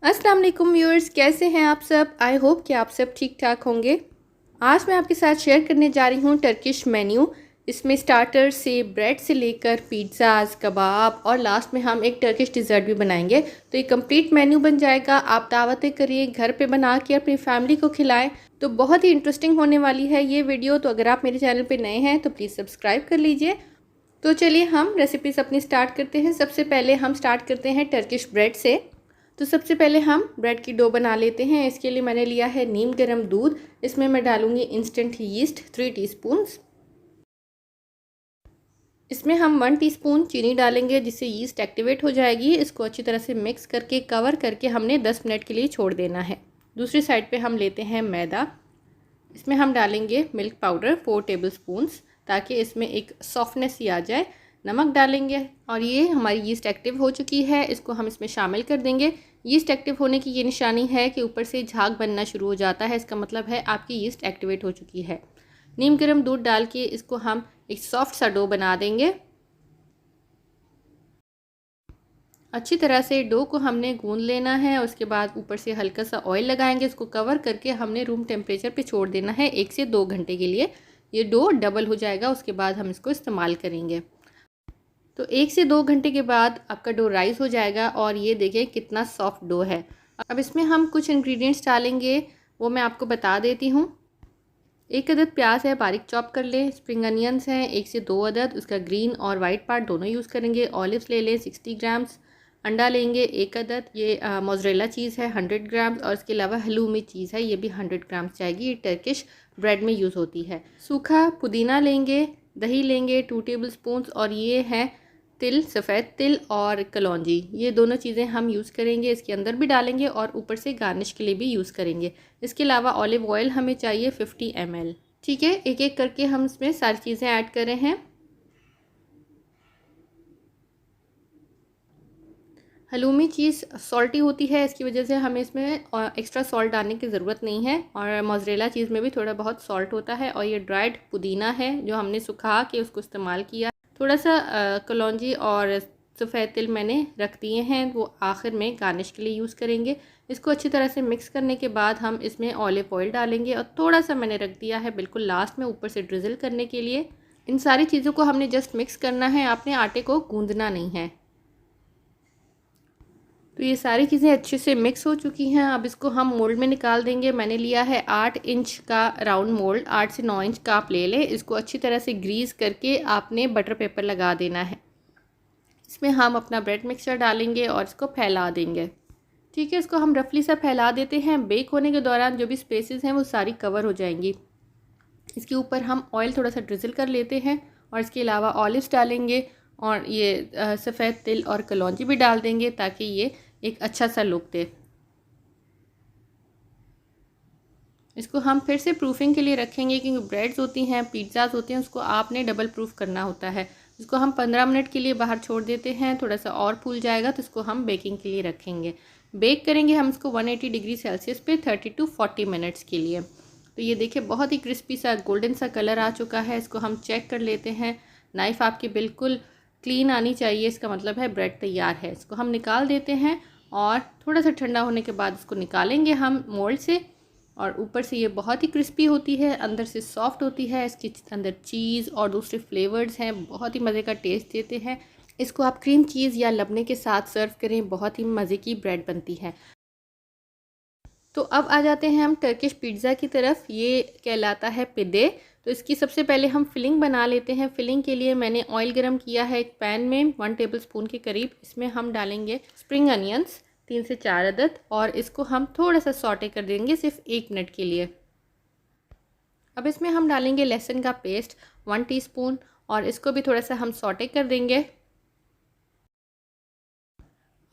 अस्सलाम वालेकुम व्यूअर्स, कैसे हैं आप सब। आई होप कि आप सब ठीक ठाक होंगे। आज मैं आपके साथ शेयर करने जा रही हूँ टर्किश मेन्यू। इसमें स्टार्टर से ब्रेड से लेकर पिज़्ज़ाज़, कबाब और लास्ट में हम एक टर्किश डिज़र्ट भी बनाएंगे। तो ये कंप्लीट मेन्यू बन जाएगा। आप दावतें करिए, घर पे बना के अपनी फैमिली को खिलाएं। तो बहुत ही इंटरेस्टिंग होने वाली है ये वीडियो। तो अगर आप मेरे चैनल पर नए हैं तो प्लीज़ सब्सक्राइब कर लीजिए। तो चलिए हम रेसिपीज़ अपनी स्टार्ट करते हैं। सबसे पहले हम स्टार्ट करते हैं टर्किश ब्रेड से। तो सबसे पहले हम ब्रेड की डो बना लेते हैं। इसके लिए मैंने लिया है नीम गर्म दूध। इसमें मैं डालूंगी इंस्टेंट यीस्ट 3 टीस्पून्स। इसमें हम 1 टीस्पून चीनी डालेंगे जिससे यीस्ट एक्टिवेट हो जाएगी। इसको अच्छी तरह से मिक्स करके कवर करके हमने 10 मिनट के लिए छोड़ देना है। दूसरी साइड पे हम लेते हैं मैदा। इसमें हम डालेंगे मिल्क पाउडर 4 टेबलस्पून्स ताकि इसमें एक सॉफ्टनेस सी आ जाए। नमक डालेंगे और ये हमारी यीस्ट एक्टिव हो चुकी है। इसको हम इसमें शामिल कर देंगे। यीस्ट एक्टिव होने की ये निशानी है कि ऊपर से झाग बनना शुरू हो जाता है। इसका मतलब है आपकी यीस्ट एक्टिवेट हो चुकी है। नीम गर्म दूध डाल के इसको हम एक सॉफ्ट सा डो बना देंगे। अच्छी तरह से डो को हमने गूंद लेना है। उसके बाद ऊपर से हल्का सा ऑयल लगाएंगे। इसको कवर करके हमने रूम टेम्परेचर पे छोड़ देना है 1 से 2 घंटे के लिए। ये डो डबल हो जाएगा, उसके बाद हम इसको इस्तेमाल करेंगे। तो 1 से 2 घंटे के बाद आपका डो राइस हो जाएगा और ये देखें कितना सॉफ्ट डो है। अब इसमें हम कुछ इंग्रेडिएंट्स डालेंगे, वो मैं आपको बता देती हूँ। 1 अदद प्याज है, बारीक चॉप कर लें। स्प्रिंग अनियंस हैं 1 से 2 अदद, उसका ग्रीन और वाइट पार्ट दोनों यूज़ करेंगे। ऑलिव्स ले लें 60 ग्राम्स। अंडा लेंगे 1 अदद। ये मोज़रेला चीज़ है 100 ग्राम्स और इसके अलावा हलूमी चीज़ है, ये भी 100 ग्राम्स जाएगी। ये टर्किश ब्रेड में यूज़ होती है। सूखा पुदीना लेंगे, दही लेंगे 2 टेबलस्पून्स और ये है तिल, सफ़ेद तिल और कलौंजी। ये दोनों चीज़ें हम यूज़ करेंगे, इसके अंदर भी डालेंगे और ऊपर से गार्निश के लिए भी यूज़ करेंगे। इसके अलावा ऑलिव ऑयल हमें चाहिए 50 ml। ठीक है, एक एक करके हम इसमें सारी चीज़ें ऐड कर रहे हैं। हलूमी चीज़ सॉल्टी होती है, इसकी वजह से हमें इसमें एक्स्ट्रा सॉल्ट डालने की ज़रूरत नहीं है। और मोज़रेला चीज़ में भी थोड़ा बहुत सॉल्ट होता है। और ये ड्राइड पुदीना है जो हमने सुखा के उसको इस्तेमाल किया। थोड़ा सा कलौंजी और सफ़ेद तिल मैंने रख दिए हैं, वो आखिर में गार्निश के लिए यूज़ करेंगे। इसको अच्छी तरह से मिक्स करने के बाद हम इसमें ऑलिव ऑयल डालेंगे और थोड़ा सा मैंने रख दिया है बिल्कुल लास्ट में ऊपर से ड्रिज़ल करने के लिए। इन सारी चीज़ों को हमने जस्ट मिक्स करना है, आपने आटे को गूंदना नहीं है। तो ये सारी चीज़ें अच्छे से मिक्स हो चुकी हैं। अब इसको हम मोल्ड में निकाल देंगे। मैंने लिया है 8 इंच का राउंड मोल्ड। 8 से 9 इंच का आप ले लें। इसको अच्छी तरह से ग्रीस करके आपने बटर पेपर लगा देना है। इसमें हम अपना ब्रेड मिक्सचर डालेंगे और इसको फैला देंगे। ठीक है, इसको हम रफली सा फैला देते हैं। बेक होने के दौरान जो भी स्पेसेस हैं वो सारी कवर हो जाएंगी। इसके ऊपर हम ऑयल थोड़ा सा ड्रिज़ल कर लेते हैं और इसके अलावा ऑलिव्स डालेंगे और ये सफ़ेद तिल और कलौंजी भी डाल देंगे ताकि ये एक अच्छा सा लुक दे। इसको हम फिर से प्रूफिंग के लिए रखेंगे क्योंकि ब्रेड्स होती हैं, पिज़्ज़ाज़ होते हैं, उसको आपने डबल प्रूफ करना होता है। इसको हम 15 मिनट के लिए बाहर छोड़ देते हैं। थोड़ा सा और फूल जाएगा तो इसको हम बेकिंग के लिए रखेंगे। बेक करेंगे हम इसको 180 डिग्री सेल्सियस पे 30 to 40 मिनट्स के लिए। तो ये देखिए बहुत ही क्रिस्पी सा गोल्डन सा कलर आ चुका है। इसको हम चेक कर लेते हैं। नाइफ़ आपकी बिल्कुल क्लीन आनी चाहिए, इसका मतलब है ब्रेड तैयार है। इसको हम निकाल देते हैं और थोड़ा सा ठंडा होने के बाद इसको निकालेंगे हम मोल्ड से। और ऊपर से ये बहुत ही क्रिस्पी होती है, अंदर से सॉफ्ट होती है। इसके अंदर चीज़ और दूसरे फ्लेवर्स हैं, बहुत ही मज़े का टेस्ट देते हैं। इसको आप क्रीम चीज़ या लबने के साथ सर्व करें, बहुत ही मज़े की ब्रेड बनती है। तो अब आ जाते हैं हम टर्किश पिज़्ज़ा की तरफ। ये कहलाता है पिदे। तो इसकी सबसे पहले हम फिलिंग बना लेते हैं। फिलिंग के लिए मैंने ऑयल गरम किया है एक पैन में 1 टेबलस्पून के करीब। इसमें हम डालेंगे स्प्रिंग अनियंस 3 से 4 अदद और इसको हम थोड़ा सा सॉटे कर देंगे सिर्फ 1 मिनट के लिए। अब इसमें हम डालेंगे लहसुन का पेस्ट 1 टीस्पून और इसको भी थोड़ा सा हम सॉटे कर देंगे।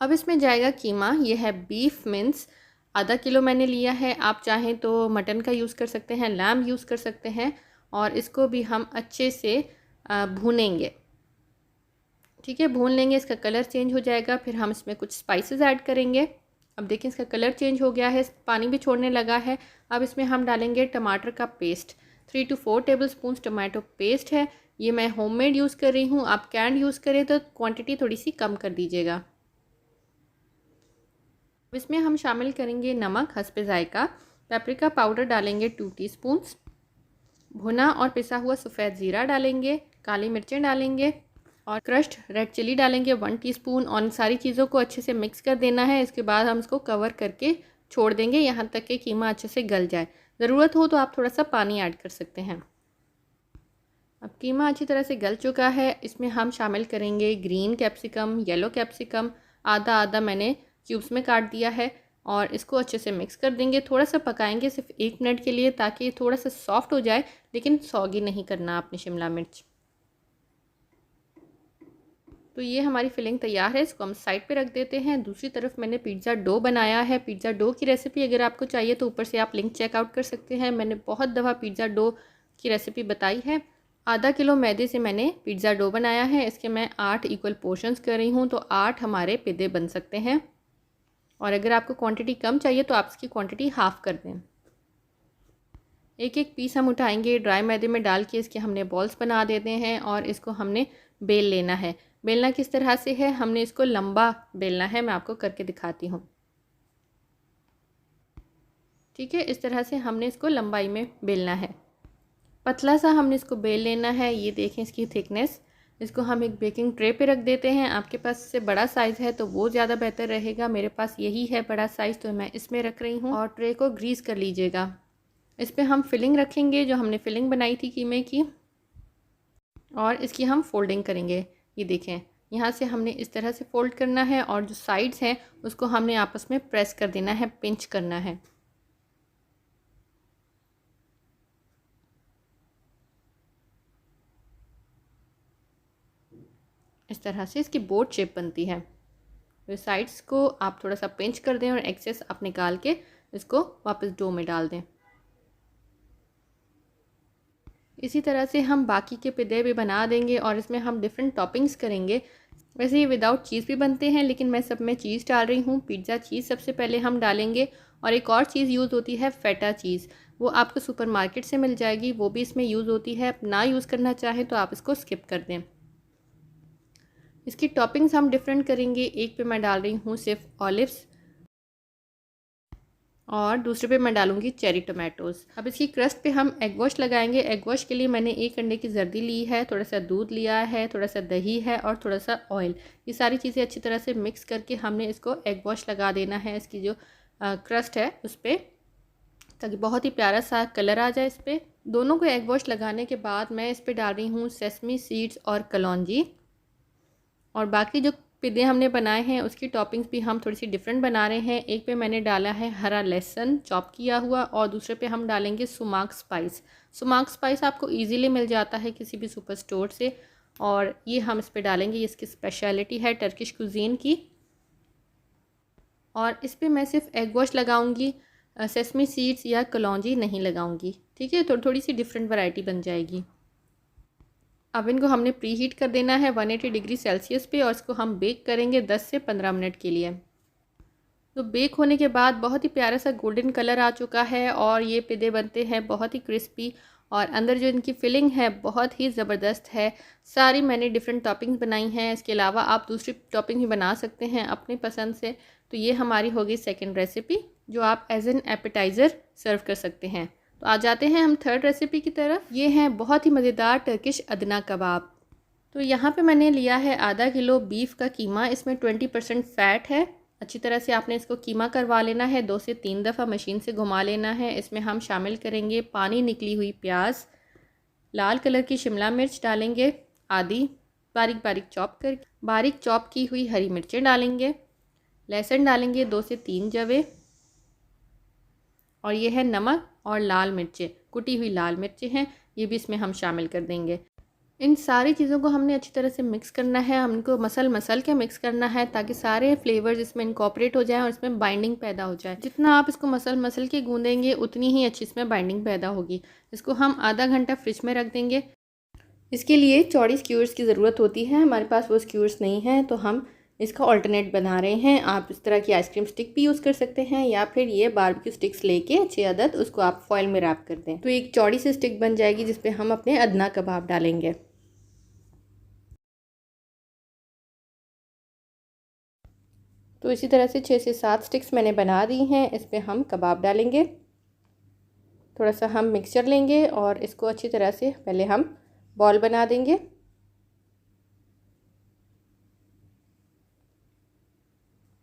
अब इसमें जाएगा कीमा। ये है बीफ मिन्स, आधा किलो मैंने लिया है। आप चाहें तो मटन का यूज़ कर सकते हैं, लैम यूज़ कर सकते हैं। और इसको भी हम अच्छे से भूनेंगे। ठीक है, भून लेंगे, इसका कलर चेंज हो जाएगा। फिर हम इसमें कुछ स्पाइसेस ऐड करेंगे। अब देखिए इसका कलर चेंज हो गया है, पानी भी छोड़ने लगा है। अब इसमें हम डालेंगे टमाटर का paste. 3 to 4 tablespoon tomato paste है। ये मैं होममेड यूज़ कर रही हूँ, आप कैंड यूज़ करें तो क्वांटिटी थोड़ी सी कम कर दीजिएगा। इसमें हम शामिल करेंगे नमक हस्बे जायका, पेपरिका पाउडर डालेंगे 2 टीस्पून्स, भुना और पिसा हुआ सफ़ेद ज़ीरा डालेंगे, काली मिर्चें डालेंगे और क्रश्ड रेड चिली डालेंगे 1 टीस्पून। और इन सारी चीज़ों को अच्छे से मिक्स कर देना है। इसके बाद हम इसको कवर करके छोड़ देंगे यहाँ तक कि कीमा अच्छे से गल जाए। ज़रूरत हो तो आप थोड़ा सा पानी ऐड कर सकते हैं। अब कीमा अच्छी तरह से गल चुका है। इसमें हम शामिल करेंगे ग्रीन कैप्सिकम, येलो कैप्सिकम, आधा आधा मैंने क्यूब्स में काट दिया है और इसको अच्छे से मिक्स कर देंगे। थोड़ा सा पकाएंगे सिर्फ 1 मिनट के लिए ताकि ये थोड़ा सा सॉफ्ट हो जाए, लेकिन सॉगी नहीं करना आपने शिमला मिर्च। तो ये हमारी फिलिंग तैयार है, इसको हम साइड पे रख देते हैं। दूसरी तरफ मैंने पिज़्ज़ा डो बनाया है। पिज़्ज़ा डो की रेसिपी अगर आपको चाहिए तो ऊपर से आप लिंक चेकआउट कर सकते हैं। मैंने बहुत दफ़ा पिज़्ज़ा डो की रेसिपी बताई है। आधा किलो मैदे से मैंने पिज़्ज़ा डो बनाया है। इसके मैं 8 इक्वल पोर्शंस कर रही हूँ, तो 8 हमारे पिज़्ज़े बन सकते हैं। और अगर आपको क्वांटिटी कम चाहिए तो आप इसकी क्वांटिटी हाफ़ कर दें। एक एक पीस हम उठाएंगे, ड्राई मैदे में डाल के इसके हमने बॉल्स बना देते हैं और इसको हमने बेल लेना है। बेलना किस तरह से है, हमने इसको लंबा बेलना है। मैं आपको करके दिखाती हूँ। ठीक है, इस तरह से हमने इसको लंबाई में बेलना है। पतला सा हमने इसको बेल लेना है। ये देखें इसकी थिकनेस। इसको हम एक बेकिंग ट्रे पे रख देते हैं। आपके पास इससे बड़ा साइज़ है तो वो ज़्यादा बेहतर रहेगा। मेरे पास यही है बड़ा साइज़, तो मैं इसमें रख रही हूँ। और ट्रे को ग्रीस कर लीजिएगा। इस पर हम फिलिंग रखेंगे, जो हमने फिलिंग बनाई थी कीमे की, और इसकी हम फोल्डिंग करेंगे। ये देखें, यहाँ से हमने इस तरह से फोल्ड करना है और जो साइड्स हैं उसको हमने आपस में प्रेस कर देना है, पिंच करना है। इस तरह से इसकी बोट शेप बनती है। तो साइड्स को आप थोड़ा सा पिंच कर दें और एक्सेस आप निकाल के इसको वापस डो में डाल दें। इसी तरह से हम बाकी के पिज़्ज़े भी बना देंगे और इसमें हम डिफरेंट टॉपिंग्स करेंगे। वैसे ये विदाउट चीज़ भी बनते हैं, लेकिन मैं सब में चीज़ डाल रही हूँ। पिज़्ज़ा चीज़ सबसे पहले हम डालेंगे और एक और चीज़ यूज़ होती है फेटा चीज़। वो आपको सुपरमार्केट से मिल जाएगी, वो भी इसमें यूज़ होती है। ना यूज़ करना चाहें तो आप इसको स्किप कर दें। इसकी टॉपिंग्स हम डिफरेंट करेंगे। एक पे मैं डाल रही हूँ सिर्फ ऑलिव्स और दूसरे पे मैं डालूंगी चेरी टोमेटोज़। अब इसकी क्रस्ट पे हम एग वॉश लगाएंगे। एग वॉश के लिए मैंने 1 अंडे की जर्दी ली है, थोड़ा सा दूध लिया है, थोड़ा सा दही है और थोड़ा सा ऑयल। ये सारी चीज़ें अच्छी तरह से मिक्स करके हमने इसको एग वॉश लगा देना है इसकी जो क्रस्ट है उस पर, ताकि बहुत ही प्यारा सा कलर आ जाए इस पर। दोनों को एग वॉश लगाने के बाद मैं इस पर डाल रही हूँ सेसमी सीड्स और कलौंजी। और बाकी जो पिज़्ज़े हमने बनाए हैं उसकी टॉपिंग्स भी हम थोड़ी सी डिफरेंट बना रहे हैं। एक पे मैंने डाला है हरा लहसुन चॉप किया हुआ और दूसरे पे हम डालेंगे सुमाक स्पाइस। सुमाक स्पाइस आपको इजीली मिल जाता है किसी भी सुपर स्टोर से, और ये हम इस पे डालेंगे। ये इसकी स्पेशलिटी है टर्किश कुजीन की। और इस पर मैं सिर्फ एग वॉश लगाऊंगी, सेसमी सीड्स या कलौंजी नहीं लगाऊंगी। ठीक है, थोड़ी सी डिफरेंट वैरायटी बन जाएगी। अवन को हमने प्री हीट कर देना है 180 डिग्री सेल्सियस पे और इसको हम बेक करेंगे 10 से 15 मिनट के लिए। तो बेक होने के बाद बहुत ही प्यारा सा गोल्डन कलर आ चुका है और ये पिज़्ज़े बनते हैं बहुत ही क्रिस्पी, और अंदर जो इनकी फिलिंग है बहुत ही ज़बरदस्त है। सारी मैंने डिफरेंट टॉपिंग्स बनाई हैं, इसके अलावा आप दूसरी टॉपिंग भी बना सकते हैं अपनी पसंद से। तो ये हमारी होगी सेकेंड रेसिपी, जो आप एज एन एपेटाइज़र सर्व कर सकते हैं। तो आ जाते हैं हम थर्ड रेसिपी की तरफ। ये हैं बहुत ही मज़ेदार टर्किश अदना कबाब। तो यहाँ पे मैंने लिया है आधा किलो बीफ का कीमा। इसमें 20% फ़ैट है। अच्छी तरह से आपने इसको कीमा करवा लेना है, 2 से 3 दफ़ा मशीन से घुमा लेना है। इसमें हम शामिल करेंगे पानी निकली हुई प्याज, लाल कलर की शिमला मिर्च डालेंगे आधी बारीक बारीक चॉप कर, बारीक चॉप की हुई हरी मिर्चें डालेंगे, लहसुन डालेंगे 2 से 3 जवे, और ये है नमक और लाल मिर्चें, कुटी हुई लाल मिर्चें हैं, ये भी इसमें हम शामिल कर देंगे। इन सारी चीज़ों को हमने अच्छी तरह से मिक्स करना है। हमको मसल के मिक्स करना है ताकि सारे फ्लेवर्स इसमें इनकॉर्पोरेट हो जाएं और इसमें बाइंडिंग पैदा हो जाए। जितना आप इसको मसल के गूंदेंगे उतनी ही अच्छी इसमें बाइंडिंग पैदा होगी। इसको हम आधा घंटा फ्रिज में रख देंगे। इसके लिए चौड़ी स्क्यूर्स की ज़रूरत होती है, हमारे पास वो स्क्यूर्स नहीं है, तो हम इसका ऑल्टरनेट बना रहे हैं। आप इस तरह की आइसक्रीम स्टिक भी यूज़ कर सकते हैं, या फिर ये बारबेक्यू स्टिक्स लेके 6 अदद उसको आप फॉइल में रैप कर दें, तो एक चौड़ी सी स्टिक बन जाएगी जिस पे हम अपने अदना कबाब डालेंगे। तो इसी तरह से 6 से 7 स्टिक्स मैंने बना दी हैं। इस पर हम कबाब डालेंगे। थोड़ा सा हम मिक्सचर लेंगे और इसको अच्छी तरह से पहले हम बॉल बना देंगे।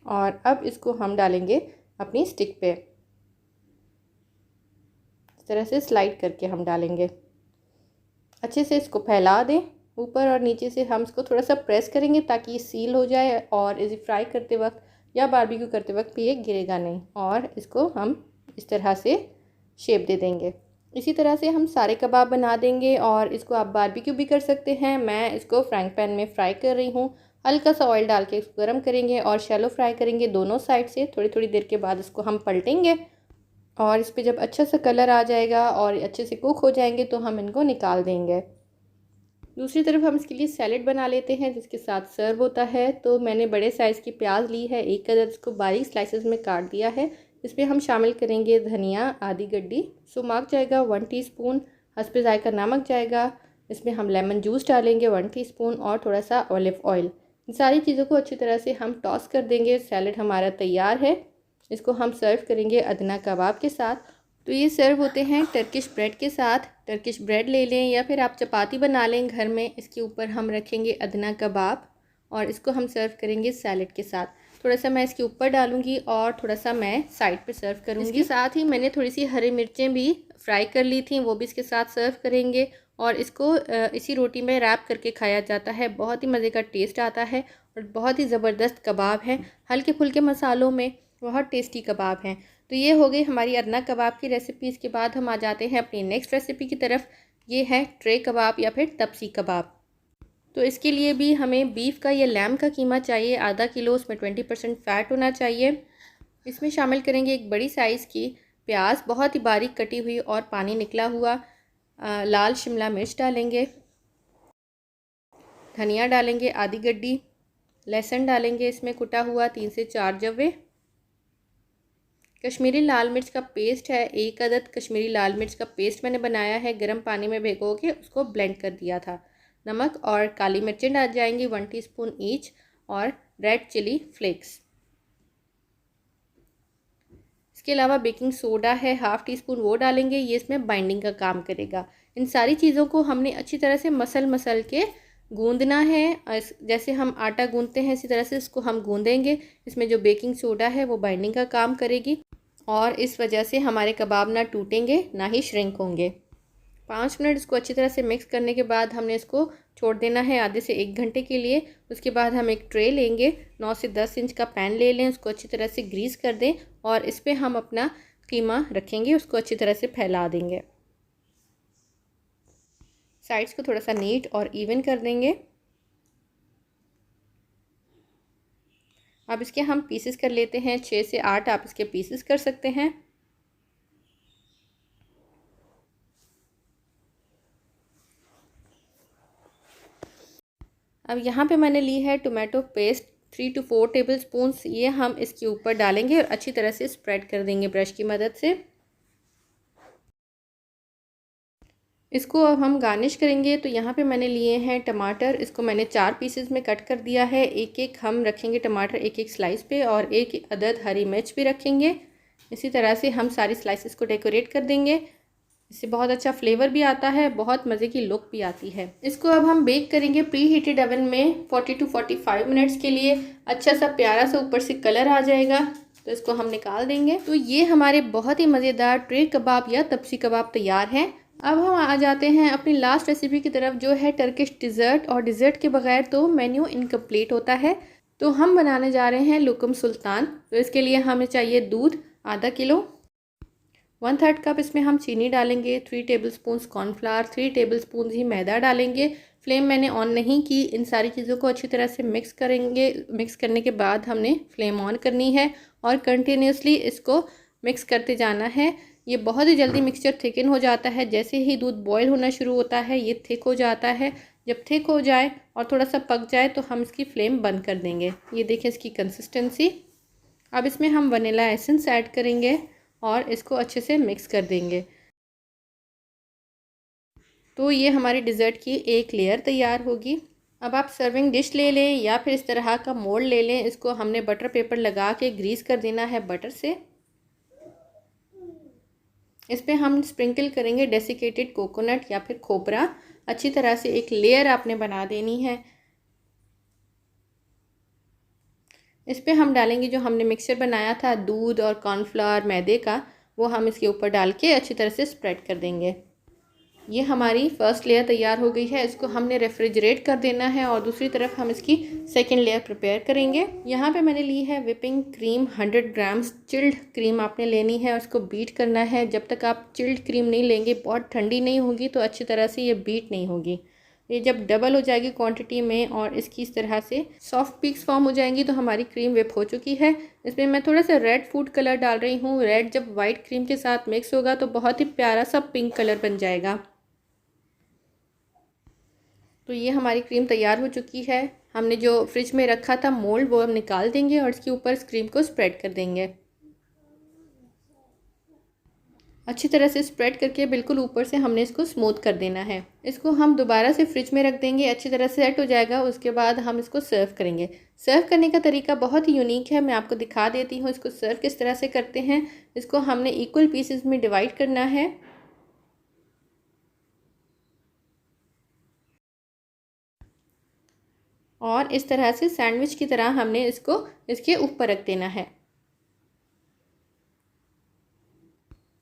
और अब इसको हम डालेंगे अपनी स्टिक पे। इस तरह से स्लाइड करके हम डालेंगे। अच्छे से इसको फैला दें। ऊपर और नीचे से हम इसको थोड़ा सा प्रेस करेंगे ताकि ये सील हो जाए और इसे फ्राई करते वक्त या बारबेक्यू करते वक्त भी ये गिरेगा नहीं। और इसको हम इस तरह से शेप दे देंगे। इसी तरह से हम सारे कबाब बना देंगे और इसको आप बारबेक्यू भी कर सकते हैं। मैं इसको फ्राइंग पैन में फ्राई कर रही हूँ। हल्का सा ऑयल डाल के इसको गर्म करेंगे और शैलो फ्राई करेंगे दोनों साइड से। थोड़ी थोड़ी देर के बाद इसको हम पलटेंगे और इस पर जब अच्छा सा कलर आ जाएगा और अच्छे से कुक हो जाएंगे तो हम इनको निकाल देंगे। दूसरी तरफ हम इसके लिए सैलेड बना लेते हैं जिसके साथ सर्व होता है। तो मैंने बड़े साइज़ की प्याज ली है, एक अदद इसको बारीक स्लाइसेस में काट दिया है। इसमें हम शामिल करेंगे धनिया आधी गड्डी, सुमाक जाएगा 1 टीस्पून, हस्बे ज़ायका नमक जाएगा। इसमें हम लेमन जूस डालेंगे 1 टीस्पून और थोड़ा सा ऑलिव ऑयल। इन सारी चीज़ों को अच्छी तरह से हम टॉस कर देंगे। सैलेड हमारा तैयार है। इसको हम सर्व करेंगे अदना कबाब के साथ। तो ये सर्व होते हैं टर्किश ब्रेड के साथ। टर्किश ब्रेड ले लें या फिर आप चपाती बना लें घर में। इसके ऊपर हम रखेंगे अदना कबाब और इसको हम सर्व करेंगे सैलेड के साथ। थोड़ा सा मैं इसके ऊपर डालूंगी और थोड़ा सा मैं साइड पे सर्व करूंगी। इसके साथ ही मैंने थोड़ी सी हरी मिर्चें भी फ्राई कर ली थी, वो भी इसके साथ सर्व करेंगे। और इसको इसी रोटी में रैप करके खाया जाता है। बहुत ही मज़े का टेस्ट आता है और बहुत ही ज़बरदस्त कबाब है। हल्के फुल्के मसालों में बहुत टेस्टी कबाब हैं। तो ये हो गई हमारी अदना कबाब की रेसिपी। इसके बाद हम आ जाते हैं अपनी नेक्स्ट रेसिपी की तरफ। ये है ट्रे कबाब या फिर तपसी कबाब। तो इसके लिए भी हमें बीफ का या लैम्ब का कीमा चाहिए आधा किलो। उसमें 20% फ़ैट होना चाहिए। इसमें शामिल करेंगे एक बड़ी साइज़ की प्याज, बहुत ही बारीक कटी हुई और पानी निकला हुआ। लाल शिमला मिर्च डालेंगे, धनिया डालेंगे आधी गड्डी, लहसुन डालेंगे इसमें कुटा हुआ 3 से 4 जवे। कश्मीरी लाल मिर्च का पेस्ट है, एक अदद कश्मीरी लाल मिर्च का पेस्ट मैंने बनाया है। गर्म पानी में भिगो के उसको ब्लेंड कर दिया था। नमक और काली मिर्चें डाल जाएंगी 1 टीस्पून ईच और रेड चिली फ्लेक्स। इसके अलावा बेकिंग सोडा है 1/2 टीस्पून, वो डालेंगे। ये इसमें बाइंडिंग का काम करेगा। इन सारी चीज़ों को हमने अच्छी तरह से मसल के गूंदना है। जैसे हम आटा गूंदते हैं इसी तरह से इसको हम गूंदेंगे। इसमें जो बेकिंग सोडा है वो बाइंडिंग का काम करेगी और इस वजह से हमारे कबाब ना टूटेंगे ना ही श्रिंक होंगे। 5 मिनट इसको अच्छी तरह से मिक्स करने के बाद हमने इसको छोड़ देना है आधे से 1 घंटे के लिए। उसके बाद हम एक ट्रे लेंगे, 9 से 10 इंच का पैन ले लें, उसको अच्छी तरह से ग्रीस कर दें और इस पर हम अपना कीमा रखेंगे। उसको अच्छी तरह से फैला देंगे। साइड्स को थोड़ा सा नीट और इवन कर देंगे। अब इसके हम पीसेस कर लेते हैं। 6 से 8 आप इसके पीसेस कर सकते हैं। अब यहाँ पे मैंने ली है tomato paste 3 to 4 table spoons. ये हम इसके ऊपर डालेंगे और अच्छी तरह से स्प्रेड कर देंगे ब्रश की मदद से। इसको अब हम गार्निश करेंगे। तो यहाँ पे मैंने लिए हैं टमाटर, इसको मैंने 4 पीसेस में कट कर दिया है। एक एक हम रखेंगे टमाटर एक एक स्लाइस पे और एक अदद हरी मिर्च भी रखेंगे। इसी तरह से हम सारी स्लाइसेस को डेकोरेट कर देंगे। इससे बहुत अच्छा फ्लेवर भी आता है, बहुत मज़े की लुक भी आती है। इसको अब हम बेक करेंगे प्री हीटेड ओवन में 40 to 45 मिनट्स के लिए। अच्छा सा प्यारा सा ऊपर से कलर आ जाएगा तो इसको हम निकाल देंगे। तो ये हमारे बहुत ही मज़ेदार ट्रे कबाब या तपसी कबाब तैयार हैं। अब हम आ जाते हैं अपनी लास्ट रेसिपी की तरफ जो है टर्किश डिज़र्ट। और डिज़र्ट के बगैर तो मेन्यू इनकम्प्लीट होता है। तो हम बनाने जा रहे हैं लुकम सुल्तान। तो इसके लिए हमें चाहिए दूध आधा किलो, 1/3 कप इसमें हम चीनी डालेंगे, 3 टेबलस्पून कॉर्नफ्लावर, 3 टेबलस्पून ही मैदा डालेंगे। फ्लेम मैंने ऑन नहीं की। इन सारी चीज़ों को अच्छी तरह से मिक्स करेंगे। मिक्स करने के बाद हमने फ्लेम ऑन करनी है और कंटिन्यूसली इसको मिक्स करते जाना है। ये बहुत ही जल्दी मिक्सचर थिकन हो जाता है। जैसे ही दूध बॉयल होना शुरू होता है ये थिक हो जाता है। जब थिक हो जाए और थोड़ा सा पक जाए तो हम इसकी फ्लेम बंद कर देंगे। ये देखें इसकी कंसिस्टेंसी। अब इसमें हम वनीला एसेंस ऐड करेंगे और इसको अच्छे से मिक्स कर देंगे। तो ये हमारी डिज़र्ट की एक लेयर तैयार होगी। अब आप सर्विंग डिश ले लें या फिर इस तरह का मोल्ड ले लें। इसको हमने बटर पेपर लगा के ग्रीस कर देना है बटर से। इस पर हम स्प्रिंकल करेंगे डेसिकेटेड कोकोनट या फिर खोपरा। अच्छी तरह से एक लेयर आपने बना देनी है। इस पर हम डालेंगे जो हमने मिक्सचर बनाया था दूध और कॉर्नफ्लावर मैदे का, वो हम इसके ऊपर डाल के अच्छी तरह से स्प्रेड कर देंगे। ये हमारी फर्स्ट लेयर तैयार हो गई है। इसको हमने रेफ्रिजरेट कर देना है और दूसरी तरफ हम इसकी सेकंड लेयर प्रिपेयर करेंगे। यहाँ पे मैंने ली है whipping cream 100 grams. Chilled cream आपने लेनी है और उसको बीट करना है। जब तक आप चिल्ड क्रीम नहीं लेंगे, बहुत ठंडी नहीं होगी तो अच्छी तरह से ये बीट नहीं होगी। ये जब डबल हो जाएगी क्वांटिटी में और इसकी इस तरह से सॉफ्ट पीक्स फॉर्म हो जाएंगी तो हमारी क्रीम विप हो चुकी है। इसमें मैं थोड़ा सा रेड फूड कलर डाल रही हूँ। रेड जब वाइट क्रीम के साथ मिक्स होगा तो बहुत ही प्यारा सा पिंक कलर बन जाएगा। तो ये हमारी क्रीम तैयार हो चुकी है। हमने जो फ्रिज में रखा था मोल्ड वो हम निकाल देंगे और इसके ऊपर इस क्रीम को स्प्रेड कर देंगे। अच्छी तरह से स्प्रेड करके बिल्कुल ऊपर से हमने इसको स्मूथ कर देना है। इसको हम दोबारा से फ्रिज में रख देंगे, अच्छी तरह से सेट हो जाएगा। उसके बाद हम इसको सर्व करेंगे। सर्व करने का तरीका बहुत ही यूनिक है, मैं आपको दिखा देती हूँ। इसको सर्व किस तरह से करते हैं। इसको हमने इक्वल पीसेस में डिवाइड करना है और इस तरह से सैंडविच की तरह हमने इसको इसके ऊपर रख देना है।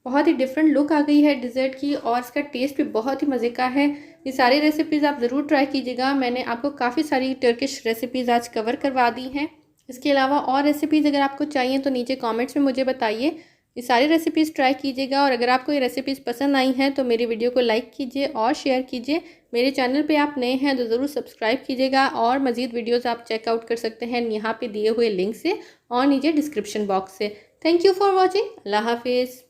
बहुत ही डिफरेंट लुक आ गई है डिज़र्ट की और इसका टेस्ट भी बहुत ही मज़े का है। ये सारी रेसिपीज़ आप ज़रूर ट्राई कीजिएगा। मैंने आपको काफ़ी सारी टर्किश रेसिपीज़ आज कवर करवा दी हैं। इसके अलावा और रेसिपीज़ अगर आपको चाहिए तो नीचे कमेंट्स में मुझे बताइए। ये सारी रेसिपीज़ ट्राई कीजिएगा और अगर आपको ये रेसिपीज़ पसंद आई हैं तो मेरी वीडियो को लाइक कीजिए और शेयर कीजिए। मेरे चैनल पे आप नए हैं तो ज़रूर सब्सक्राइब कीजिएगा और मज़ीद वीडियोज़ आप चेकआउट कर सकते हैं यहाँ पे दिए हुए लिंक से और नीचे डिस्क्रिप्शन बॉक्स से। Thank you for watching. अल्लाह हाफिज़।